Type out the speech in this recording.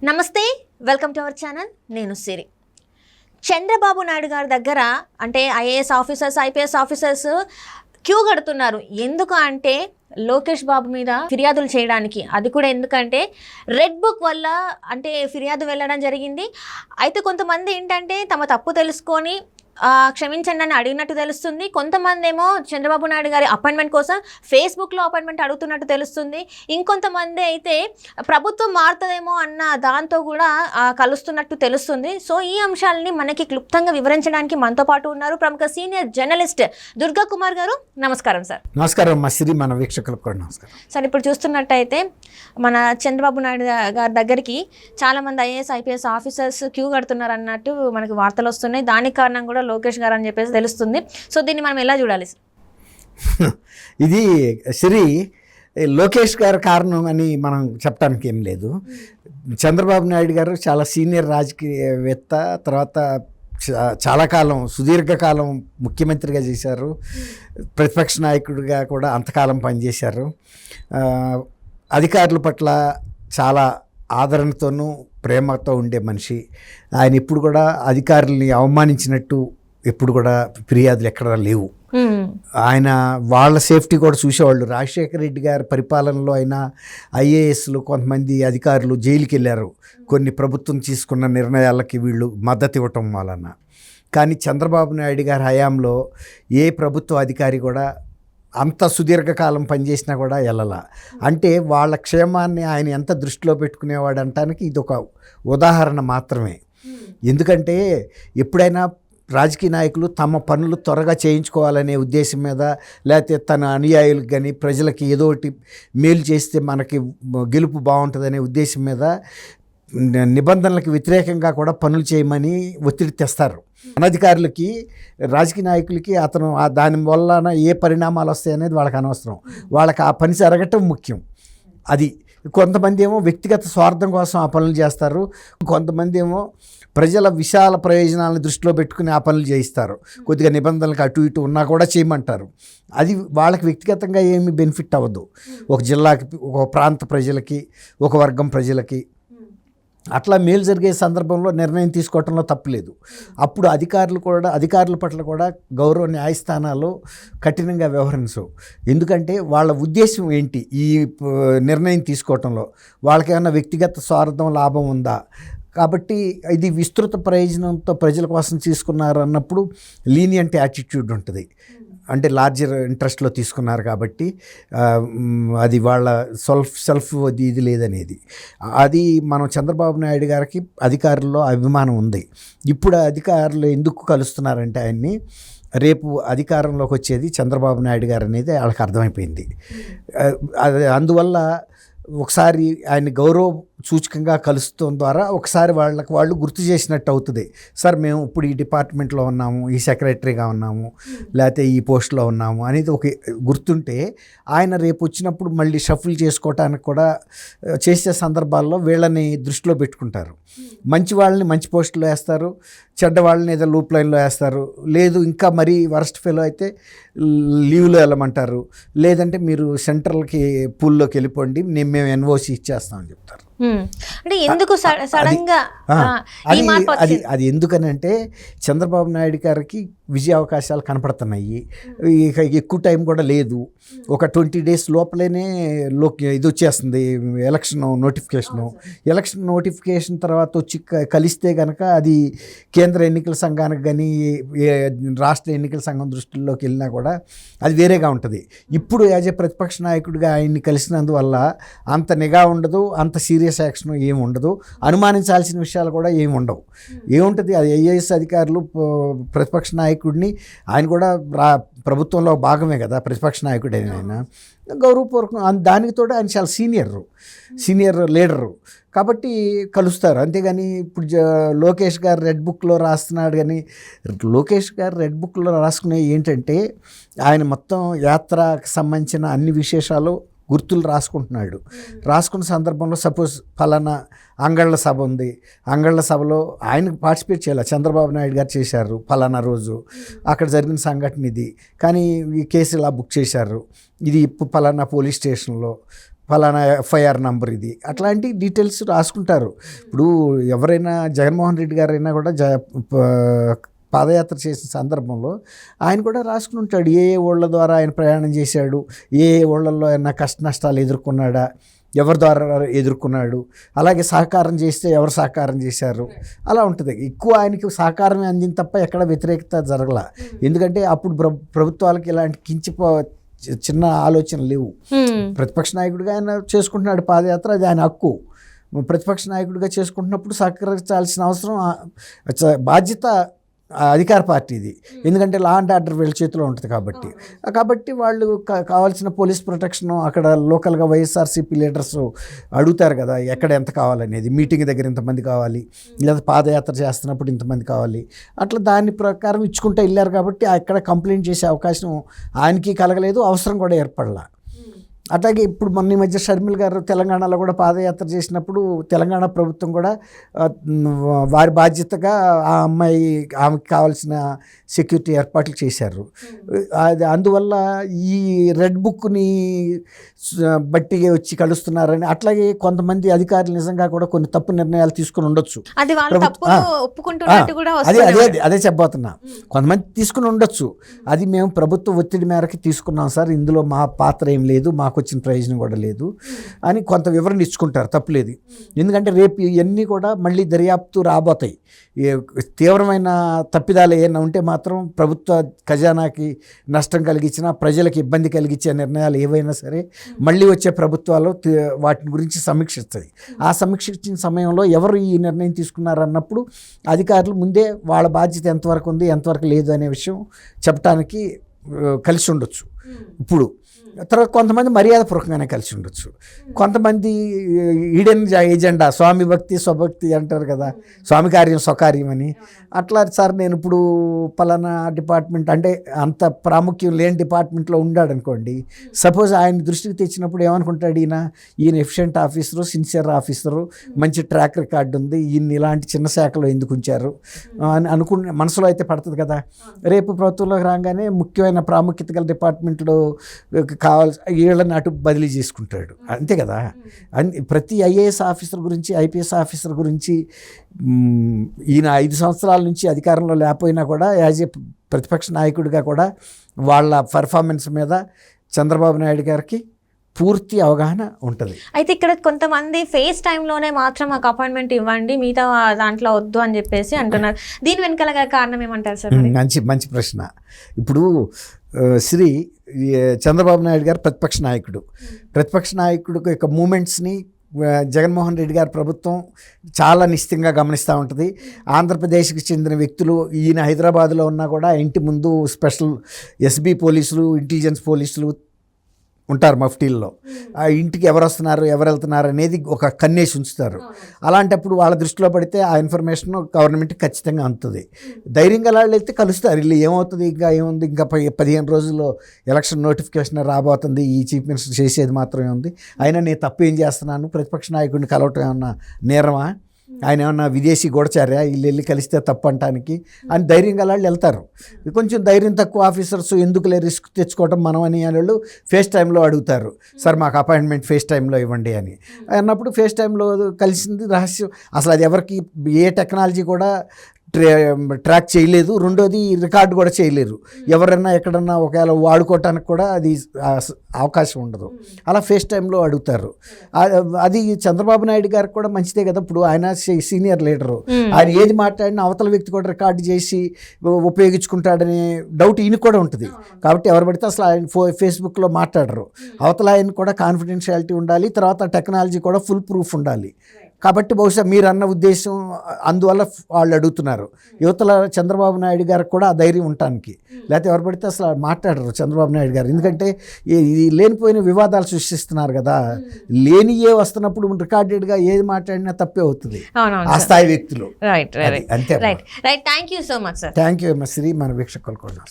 నమస్తే, welcome to our channel. నేను సిరి. చంద్రబాబు నాయుడు గారి దగ్గర అంటే IAS officers, IPS officers queue కడుతున్నారు. ఎందుకు అంటే లోకేష్ బాబు మీద ఫిర్యాదులు చేయడానికి. అది కూడా ఎందుకంటే రెడ్ బుక్ వల్ల అంటే ఫిర్యాదు వెళ్ళడం జరిగింది. అయితే కొంతమంది ఏంటంటే తమ తప్పు తెలుసుకొని క్షమించండి అని అడిగినట్టు తెలుస్తుంది. కొంతమంది ఏమో చంద్రబాబు నాయుడు గారి అపాయింట్మెంట్ కోసం ఫేస్బుక్లో అపాయింట్మెంట్ అడుగుతున్నట్టు తెలుస్తుంది. ఇంకొంతమంది అయితే ప్రభుత్వం మారుతుందేమో అన్న దాంతో కూడా కలుస్తున్నట్టు తెలుస్తుంది. సో ఈ అంశాలని మనకి క్లుప్తంగా వివరించడానికి మనతో పాటు ఉన్నారు ప్రముఖ సీనియర్ జర్నలిస్ట్ దుర్గా కుమార్ గారు. నమస్కారం సార్. నమస్కారం మా సిరి, మన వీక్షకులకు కూడా నమస్కారం సార్. ఇప్పుడు చూస్తున్నట్టయితే మన చంద్రబాబు నాయుడు గారి దగ్గరికి చాలామంది ఐఏఎస్ ఐపీఎస్ ఆఫీసర్స్ క్యూ కడుతున్నారు అన్నట్టు మనకి వార్తలు వస్తున్నాయి. దానికి కారణం కూడా లోకేష్ గారు అని చెప్పేసి తెలుస్తుంది. సో దీన్ని మనం ఎలా చూడాలి? ఇది సిరి, లోకేష్ గారి కారణం అని మనం చెప్పడానికి ఏం లేదు. చంద్రబాబు నాయుడు గారు చాలా సీనియర్ రాజకీయవేత్త, తర్వాత చాలా కాలం సుదీర్ఘకాలం ముఖ్యమంత్రిగా చేశారు, ప్రతిపక్ష నాయకుడిగా కూడా అంతకాలం పనిచేశారు. అధికారుల పట్ల చాలా ఆదరణతోనూ ప్రేమతో ఉండే మనిషి. ఆయన ఇప్పుడు కూడా అధికారుల్ని అవమానించినట్టు ఎప్పుడు కూడా ఫిర్యాదులు ఎక్కడా లేవు. ఆయన వాళ్ళ సేఫ్టీ కూడా చూసేవాళ్ళు. రాజశేఖర రెడ్డి గారి పరిపాలనలో అయినా ఐఏఎస్లు కొంతమంది అధికారులు జైలుకి వెళ్ళారు కొన్ని ప్రభుత్వం తీసుకున్న నిర్ణయాలకి వీళ్ళు మద్దతు ఇవ్వటం వలన. కానీ చంద్రబాబు నాయుడు గారి హయాంలో ఏ ప్రభుత్వ అధికారి కూడా అంత సుదీర్ఘకాలం పనిచేసినా కూడా వెళ్ళాల. అంటే వాళ్ళ క్షేమాన్ని ఆయన ఎంత దృష్టిలో పెట్టుకునేవాడు అనటానికి ఇది ఒక ఉదాహరణ మాత్రమే. ఎందుకంటే ఎప్పుడైనా రాజకీయ నాయకులు తమ పనులు త్వరగా చేయించుకోవాలనే ఉద్దేశం మీద, లేకపోతే తన అనుయాయులకు కానీ ప్రజలకి ఏదో ఒకటి మేలు చేస్తే మనకి గెలుపు బాగుంటుందనే ఉద్దేశం మీద నిబంధనలకు వ్యతిరేకంగా కూడా పనులు చేయమని ఒత్తిడి తెస్తారు. అనధికారులకి, రాజకీయ నాయకులకి అతను దాని వలన ఏ పరిణామాలు వస్తాయనేది వాళ్ళకి అనవసరం. వాళ్ళకి ఆ పని జరగటం ముఖ్యం. అది కొంతమంది ఏమో వ్యక్తిగత స్వార్థం కోసం ఆ పనులు చేస్తారు, కొంతమంది ఏమో ప్రజల విశాల ప్రయోజనాలను దృష్టిలో పెట్టుకుని ఆ పనులు చేయిస్తారు. కొద్దిగా నిబంధనలకు అటు ఇటు ఉన్నా కూడా చేయమంటారు. అది వాళ్ళకి వ్యక్తిగతంగా ఏమీ బెనిఫిట్ అవ్వదు. ఒక జిల్లాకి, ఒక ప్రాంత ప్రజలకి, ఒక వర్గం ప్రజలకి అట్లా మేలు జరిగే సందర్భంలో నిర్ణయం తీసుకోవటంలో తప్పులేదు. అప్పుడు అధికారుల పట్ల కూడా గౌరవ న్యాయస్థానాలు కఠినంగా వ్యవహరించవు. ఎందుకంటే వాళ్ళ ఉద్దేశం ఏంటి ఈ నిర్ణయం తీసుకోవటంలో, వాళ్ళకేమన్నా వ్యక్తిగత స్వార్థం, లాభం ఉందా? కాబట్టి ఇది విస్తృత ప్రయోజనంతో ప్రజల కోసం తీసుకున్నారు అన్నప్పుడు లీనియంట్ యాటిట్యూడ్ ఉంటుంది. అంటే లార్జర్ ఇంట్రెస్ట్లో తీసుకున్నారు కాబట్టి అది వాళ్ళ సెల్ఫ్ ఇది లేదనేది. అది మనం చంద్రబాబు నాయుడు గారికి అధికారుల్లో అభిమానం ఉంది. ఇప్పుడు అధికారులు ఎందుకు కలుస్తున్నారంటే ఆయన్ని, రేపు అధికారంలోకి వచ్చేది చంద్రబాబు నాయుడు గారు అనేది వాళ్ళకి అర్థమైపోయింది. అందువల్ల ఒకసారి ఆయన గౌరవ సూచకంగా కలుస్తాం ద్వారా ఒకసారి వాళ్ళు గుర్తు చేసినట్టు అవుతుంది. సార్ మేము ఇప్పుడు ఈ డిపార్ట్మెంట్లో ఉన్నాము, ఈ సెక్రటరీగా ఉన్నాము, లేకపోతే ఈ పోస్ట్లో ఉన్నాము అనేది ఒక గుర్తుంటే ఆయన రేపు వచ్చినప్పుడు మళ్ళీ షఫుల్ చేసుకోవటానికి కూడా చేసే సందర్భాల్లో వీళ్ళని దృష్టిలో పెట్టుకుంటారు. మంచి వాళ్ళని మంచి పోస్టులో వేస్తారు, చెడ్డ వాళ్ళని ఏదో లూప్ లైన్లో వేస్తారు. లేదు ఇంకా మరీ వరస్ట్ ఫెలో అయితే లీవ్లో వెళ్ళమంటారు, లేదంటే మీరు సెంట్రల్కి పూల్లోకి వెళ్ళిపోండి, మేము ఎన్ఓసి ఇచ్చేస్తామని చెప్తారు. అంటే ఎందుకు సడన్గా అది ఎందుకనంటే చంద్రబాబు నాయుడు గారికి విజయ అవకాశాలు కనపడుతున్నాయి. ఇక ఎక్కువ టైం కూడా లేదు. ఒక 20 days లోపలనే ఇది వచ్చేస్తుంది ఎలక్షన్ నోటిఫికేషన్ తర్వాత వచ్చి కలిస్తే కనుక అది కేంద్ర ఎన్నికల సంఘానికి కానీ రాష్ట్ర ఎన్నికల సంఘం దృష్టిలోకి వెళ్ళినా కూడా అది వేరేగా ఉంటుంది. ఇప్పుడు యాజ్ ఏ ప్రతిపక్ష నాయకుడిగా ఆయన్ని కలిసినందువల్ల అంత నిఘా ఉండదు, అంత సీరియస్ యాక్షన్ ఏమి ఉండదు, అనుమానించాల్సిన విషయాలు కూడా ఏమి ఉండవు. ఏముంటుంది, అది ఐఏఎస్ అధికారులు ప్రతిపక్ష నాయకుడిని, ఆయన కూడా ప్రభుత్వంలో భాగమే కదా ప్రతిపక్ష నాయకుడు ఆయన, గౌరవపూర్వకం. దానికి తోడు ఆయన చాలా సీనియర్ లీడరు కాబట్టి కలుస్తారు. అంతేగాని ఇప్పుడు లోకేష్ గారు రెడ్ బుక్లో రాస్తున్నాడు. కానీ లోకేష్ గారు రెడ్ బుక్లో రాసుకునే ఏంటంటే ఆయన మొత్తం యాత్రకు సంబంధించిన అన్ని విశేషాలు గుర్తులు రాసుకుంటున్నాడు. రాసుకున్న సందర్భంలో సపోజ్ ఫలానా అంగళ్ళ సభ ఉంది, అంగళ్ళ సభలో ఆయనకు పార్టిసిపేట్ చేయాలి, చంద్రబాబు నాయుడు గారు చేశారు ఫలానా రోజు, అక్కడ జరిగిన సంఘటన ఇది, కానీ ఈ కేసు ఇలా బుక్ చేశారు, ఇది ఫలానా పోలీస్ స్టేషన్లో ఫలానా ఎఫ్ఐఆర్ నంబర్ ఇది, అట్లాంటి డీటెయిల్స్ రాసుకుంటారు. ఇప్పుడు ఎవరైనా జగన్మోహన్ రెడ్డి గారైనా కూడా పాదయాత్ర చేసిన సందర్భంలో ఆయన కూడా రాసుకుని ఉంటాడు, ఏ ఊళ్ళ ద్వారా ఆయన ప్రయాణం చేశాడు, ఏ ఊళ్ళల్లో ఏమైనా కష్ట నష్టాలు ఎదుర్కొన్నాడా, ఎవరి ద్వారా ఎదుర్కొన్నాడు, అలాగే సహకారం చేస్తే ఎవరు సహకారం చేశారు, అలా ఉంటుంది. ఎక్కువ ఆయనకి సహకారమే అందింది తప్ప ఎక్కడ వ్యతిరేకత జరగల. ఎందుకంటే అప్పుడు ప్రభుత్వాలకి ఇలాంటి చిన్న ఆలోచన లేవు. ప్రతిపక్ష నాయకుడిగా ఆయన చేసుకుంటున్నాడు పాదయాత్ర, అది ఆయన హక్కు. ప్రతిపక్ష నాయకుడిగా చేసుకుంటున్నప్పుడు సహకరించాల్సిన అవసరం, బాధ్యత అధికార పార్టీది. ఎందుకంటే లా అండ్ ఆర్డర్ వీళ్ళ చేతిలో ఉంటుంది కాబట్టి వాళ్ళు కావాల్సిన పోలీస్ ప్రొటెక్షన్ అక్కడ లోకల్గా వైఎస్ఆర్సీపీ లీడర్స్ అడుగుతారు కదా, ఎక్కడ ఎంత కావాలనేది, మీటింగ్ దగ్గర ఇంతమంది కావాలి, లేదా పాదయాత్ర చేస్తున్నప్పుడు ఇంతమంది కావాలి, అట్లా దాని ప్రకారం ఇచ్చుకుంటూ వెళ్ళారు. కాబట్టి అక్కడ కంప్లైంట్ చేసే అవకాశం ఆయనకి కలగలేదు, అవసరం కూడా ఏర్పడలా. అట్లాగే ఇప్పుడు మొన్న ఈ మధ్య షర్మిల్ గారు తెలంగాణలో కూడా పాదయాత్ర చేసినప్పుడు తెలంగాణ ప్రభుత్వం కూడా వారి బాధ్యతగా ఆ ఆమెకి కావాల్సిన సెక్యూరిటీ ఏర్పాట్లు చేశారు. అందువల్ల ఈ రెడ్ బుక్ని బట్టి వచ్చి కలుస్తున్నారని, అట్లాగే కొంతమంది అధికారులు నిజంగా కూడా కొన్ని తప్పు నిర్ణయాలు తీసుకుని ఉండొచ్చు. అదే చెప్పబోతున్నా, కొంతమంది తీసుకుని ఉండొచ్చు. అది మేము ప్రభుత్వ ఒత్తిడి మేరకు తీసుకున్నాం సార్, ఇందులో మా పాత్ర ఏం లేదు, మాకు వచ్చిన ప్రయోజనం కూడా లేదు అని కొంత వివరణ ఇచ్చుకుంటారు, తప్పులేదు. ఎందుకంటే రేపు ఇవన్నీ కూడా మళ్ళీ దర్యాప్తు రాబోతాయి. తీవ్రమైన తప్పిదాలు ఏమైనా ఉంటే మాత్రం ప్రభుత్వ ఖజానాకి నష్టం కలిగించినా, ప్రజలకు ఇబ్బంది కలిగించే నిర్ణయాలు ఏవైనా సరే మళ్ళీ వచ్చే ప్రభుత్వాలు వాటి గురించి సమీక్షిస్తుంది. ఆ సమీక్షించిన సమయంలో ఎవరు ఈ నిర్ణయం తీసుకున్నారన్నప్పుడు అధికారులు ముందే వాళ్ళ బాధ్యత ఎంతవరకు ఉంది, ఎంతవరకు లేదు అనే విషయం చెప్పడానికి కలిసి ఉండొచ్చు. ఇప్పుడు తర్వాత కొంతమంది మర్యాదపూర్వకంగానే కలిసి ఉండొచ్చు, కొంతమంది ఈడెన్ ఏజెండా, స్వామి భక్తి స్వభక్తి అంటారు కదా, స్వామి కార్యం స్వకార్యం అని. అట్లా సార్ నేను ఇప్పుడు పలానా డిపార్ట్మెంట్ అంటే అంత ప్రాముఖ్యం లేని డిపార్ట్మెంట్లో ఉన్నాడు అనుకోండి, సపోజ్ ఆయన దృష్టికి తెచ్చినప్పుడు ఏమనుకుంటాడు, ఈయన ఎఫిషియెంట్ ఆఫీసరు, సిన్సియర్ ఆఫీసరు, మంచి ట్రాక్ రికార్డు ఉంది, ఈయన ఇలాంటి చిన్న శాఖలో ఎందుకు ఉంచారు అని అనుకునే మనసులో అయితే పడుతుంది కదా. రేపు ప్రభుత్వంలోకి రాగానే ముఖ్యమైన ప్రాముఖ్యత గల డిపార్ట్మెంట్లో కావాల్సి వీళ్ళని అటు బదిలీ చేసుకుంటాడు, అంతే కదా. ప్రతి ఐఏఎస్ ఆఫీసర్ గురించి, ఐపీఎస్ ఆఫీసర్ గురించి ఈయన 5 సంవత్సరాల నుంచి అధికారంలో లేకపోయినా కూడా యాజ్ ఏ ప్రతిపక్ష నాయకుడిగా కూడా వాళ్ళ పర్ఫార్మెన్స్ మీద చంద్రబాబు నాయుడు గారికి పూర్తి అవగాహన ఉంటుంది. అయితే ఇక్కడ కొంతమంది ఫేస్ టైంలోనే మాత్రం మాకు అపాయింట్మెంట్ ఇవ్వండి, మిగతా దాంట్లో వద్దు అని చెప్పేసి అంటున్నారు. దీని వెనకాల కారణం ఏమంటారు సార్? మంచి ప్రశ్న. ఇప్పుడు చంద్రబాబు నాయుడు గారు ప్రతిపక్ష నాయకుడు యొక్క మూమెంట్స్ని జగన్మోహన్ రెడ్డి గారి ప్రభుత్వం చాలా నిశ్చితంగా గమనిస్తూ ఉంటుంది. ఆంధ్రప్రదేశ్కి చెందిన వ్యక్తులు ఈయన హైదరాబాద్లో ఉన్నా కూడా ఇంటి ముందు స్పెషల్ ఎస్బీ పోలీసులు, ఇంటెలిజెన్స్ పోలీసులు ఉంటారు మఫ్టీల్లో. ఆ ఇంటికి ఎవరు వస్తున్నారు, ఎవరు వెళ్తున్నారు అనేది ఒక కన్నేసి ఉంచుతారు. అలాంటప్పుడు వాళ్ళ దృష్టిలో పడితే ఆ ఇన్ఫర్మేషన్ గవర్నమెంట్కి ఖచ్చితంగా అందుతుంది. ధైర్యంగా వాళ్ళు వెళ్తే కలుస్తారు. వీళ్ళు ఏమవుతుంది, ఇంకా ఏముంది, ఇంకా 15 రోజుల్లో ఎలక్షన్ నోటిఫికేషన్ రాబోతుంది, ఈ చీఫ్ మినిస్టర్ చేసేది మాత్రమే ఉంది, అయినా నేను తప్పు ఏం చేస్తున్నాను, ప్రతిపక్ష నాయకుడిని కలవటం ఏమన్నా నేరమా, ఆయన ఏమన్నా విదేశీ గూఢచార్య, వీళ్ళు వెళ్ళి కలిస్తే తప్పు అంటానికి అని ధైర్యంగా వాళ్ళు వెళ్తారు. కొంచెం ధైర్యం తక్కువ ఆఫీసర్స్ ఎందుకులే రిస్క్ తెచ్చుకోవటం మనం అని వాళ్ళు ఫేస్ టైంలో అడుగుతారు, సార్ మాకు అపాయింట్మెంట్ ఫేస్ టైంలో ఇవ్వండి అని అన్నప్పుడు ఫేస్ టైంలో కలిసింది రహస్యం. అసలు అది ఎవరికి ఏ టెక్నాలజీ కూడా ట్రాక్ చేయలేదు, రెండోది రికార్డు కూడా చేయలేరు. ఎవరన్నా ఎక్కడన్నా ఒకవేళ వాడుకోవటానికి కూడా అది అవకాశం ఉండదు. అలా ఫేస్ టైంలో అడుగుతారు. అది చంద్రబాబు నాయుడు గారికి కూడా మంచిదే కదా. ఇప్పుడు ఆయన సీనియర్ లీడరు, ఆయన ఏది మాట్లాడినా అవతల వ్యక్తి కూడా రికార్డు చేసి ఉపయోగించుకుంటాడనే డౌట్ ఈయనకు కూడా ఉంటుంది. కాబట్టి ఎవరు పడితే అసలు ఆయన ఫేస్బుక్లో మాట్లాడరు. అవతల ఆయన కూడా కాన్ఫిడెన్షియాలిటీ ఉండాలి, తర్వాత టెక్నాలజీ కూడా ఫుల్ ప్రూఫ్ ఉండాలి. కాబట్టి బహుశా మీరు అన్న ఉద్దేశం అందువల్ల వాళ్ళు అడుగుతున్నారు. యువతల చంద్రబాబు నాయుడు గారికి కూడా ఆ ధైర్యం ఉండటానికి, లేకపోతే ఎవరు పడితే అసలు మాట్లాడరు చంద్రబాబు నాయుడు గారు. ఎందుకంటే ఇది లేనిపోయిన వివాదాలు సృష్టిస్తున్నారు కదా. లేనియే వస్తున్నప్పుడు రికార్డెడ్గా ఏది మాట్లాడినా తప్పే అవుతుంది ఆ స్థాయి వ్యక్తులు. అంతే. Thank you so much sir. Thank you Shri. మన వీక్షకులు కూడా